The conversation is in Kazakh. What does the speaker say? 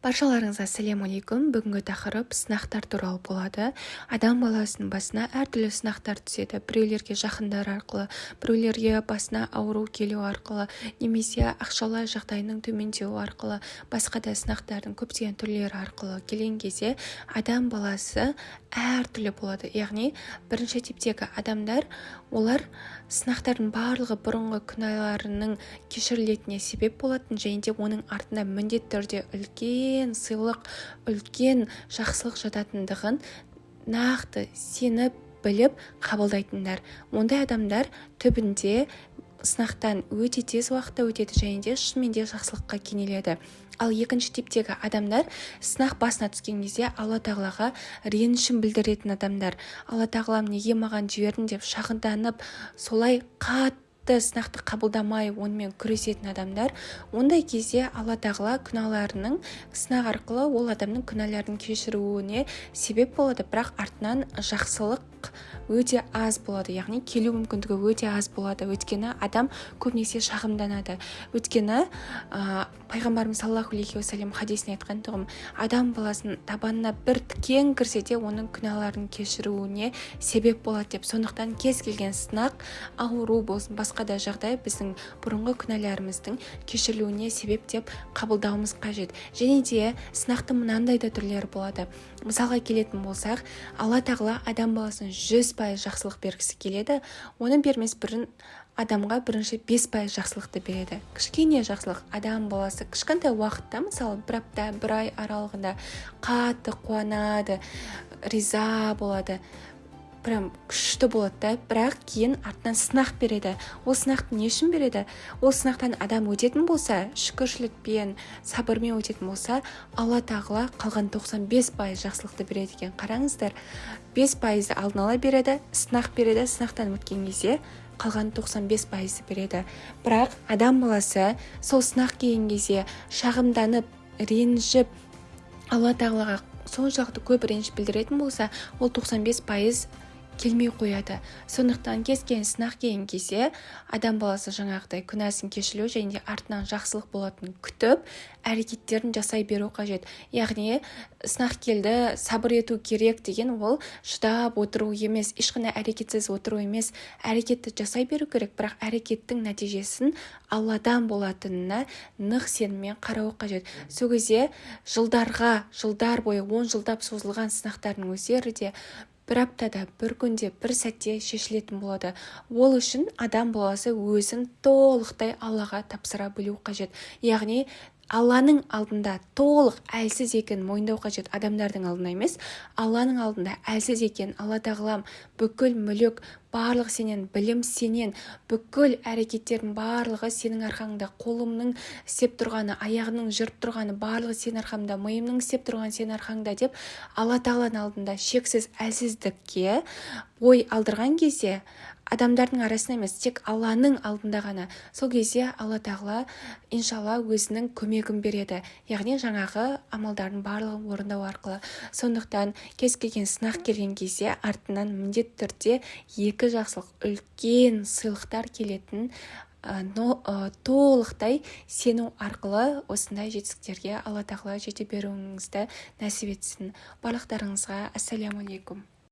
Баршаларыңызға сәлем-алейкум. Бүгінгі тақырып сынақтар туралы болады. Адам баласының басына әртүрлі сынақтар түседі. Біреулерге жақындар арқылы, біреулерге басына ауру келу арқылы, немесе ақшалай жағдайының төмендеуі арқылы, басқа да сынақтардың көптеген түрлері арқылы келген кезде адам баласы әртүрлі болады. Яғни бірінші типтегі адамдар, олар сынақтардың барлығы бұрынғы күнәларының кешірілетініне себеп болатын, және де оның артында міндетті түрде үлкен сыйлық, үлкен жақсылық жататындығын нақты сеніп біліп қабылдайтындар. Ондай адамдар түбінде сынақтан өте тез уақытта өтеді, және де шынымен де жақсылыққа кенеледі. Ал екінші типтегі адамдар сынақ басына түскен кезде Алла тағалаға ренішін білдіретін адамдар. Алла тағалам неге маған жібердің деп шағымданып, солай қатты сынақты қабылдамай онымен күресетін адамдар. Ондай кезде Алла тағала күнәларының сынақ арқылы ол адамның күнәларын кешіруіне себеп болады, бірақ артынан жақсылық өте аз болады, яғни келу мүмкіндігі өте аз болады. Өйткені адам көбінесе шағымданады. Өйткені пайғамбарымыз саллаллаху алейхи уассалам хадисіне айтқан тұғым, адам баласының табанына бір тікен кірсе де оның күнәларын кешіруіне себеп болады деп. Сондықтан кез келген сынақ, ауру болсын, басқа да жағдай біздің бұрынғы күнәларымыздың кешірілуіне себеп деп қабылдауымыз қажет. Және де сынақтың мынандай да түрлері болады. Мысалға келетін болсақ, Алла тағала адам баласына 100% жақсылық бергісі келеді. Оны бермес бұрын адамға бірінші 5% жақсылықты береді. Кішкене жақсылық, адам баласы кішкентай уақытта, мысалы бір апта, бір ай аралығында қатты қуанады, риза болады, прям күшті болады да, бірақ кейін артынан сынақ береді. Ол сынақты не үшін береді? Ол сынақтан адам өтетін болса, шүкіршілікпен, сабырмен өтетін болса, Алла тағала қалған 95% жақсылықты береді екен. Қараңыздар, 5% алдын ала береді, сынақ береді, сынақтан өткен кезде қалған 95% береді. Бірақ адам баласы сол сынақ келген кезде шағымданып, ренжіп, Алла тағалаға соншалықты көп реніш білдіретін болса, ол 95% келмей қояды. Сондықтан кез келген сынақ келген кезде адам баласы жаңағыдай күнәсін кешіру және де артынан жақсылық болатынын күтіп, әрекеттерін жасай беру қажет. Яғни сынақ келді, сабыр ету керек деген ол шыдап отыру емес, ешқандай әрекетсіз отыру емес, әрекетті жасай беру керек, бірақ әрекеттің нәтижесін Алладан болатынына нық сеніммен қарау қажет. Сол кезде жылдар бойы 10 жылдап созылған сынақтардың өздері де бір аптада, бір күнде, бір сәтте шешілетін болады. Ол үшін адам баласы өзін толықтай Аллаға тапсыра білу қажет. Яғни Алланың алдында толық әлсіз екенін мойындау қажет. Адамдардың алдында емес, Алланың алдында әлсіз екенін, Алла тағалам бүкіл мүлік, барлық сенен, білім сенен, бүкіл әрекеттердің барлығы сенің арқаңда, қолымның істеп тұрғаны, аяғының жүріп тұрғаны, барлығы сенің арқаңда, миымның істеп тұрғаны сенің арқаңда деп Алла тағаланың алдында шексіз әлсіздікке ой алдырған кезде, адамдардың арасында емес, тек Алланың алдында ғана, сол кезде Алла тағала иншалла өзінің көмегін береді. Яғни жаңағы амалдардың барлығын орындау арқылы. Сондықтан кез келген сынақ келген кезде артынан міндетті түрде екі жақсылық, үлкен сыйлықтар келетін толықтай сену арқылы осындай жетістіктерге Алла тағала жете беруіңізді нәсіп етсін. Барлықтарыңызға ассаляму алейкум.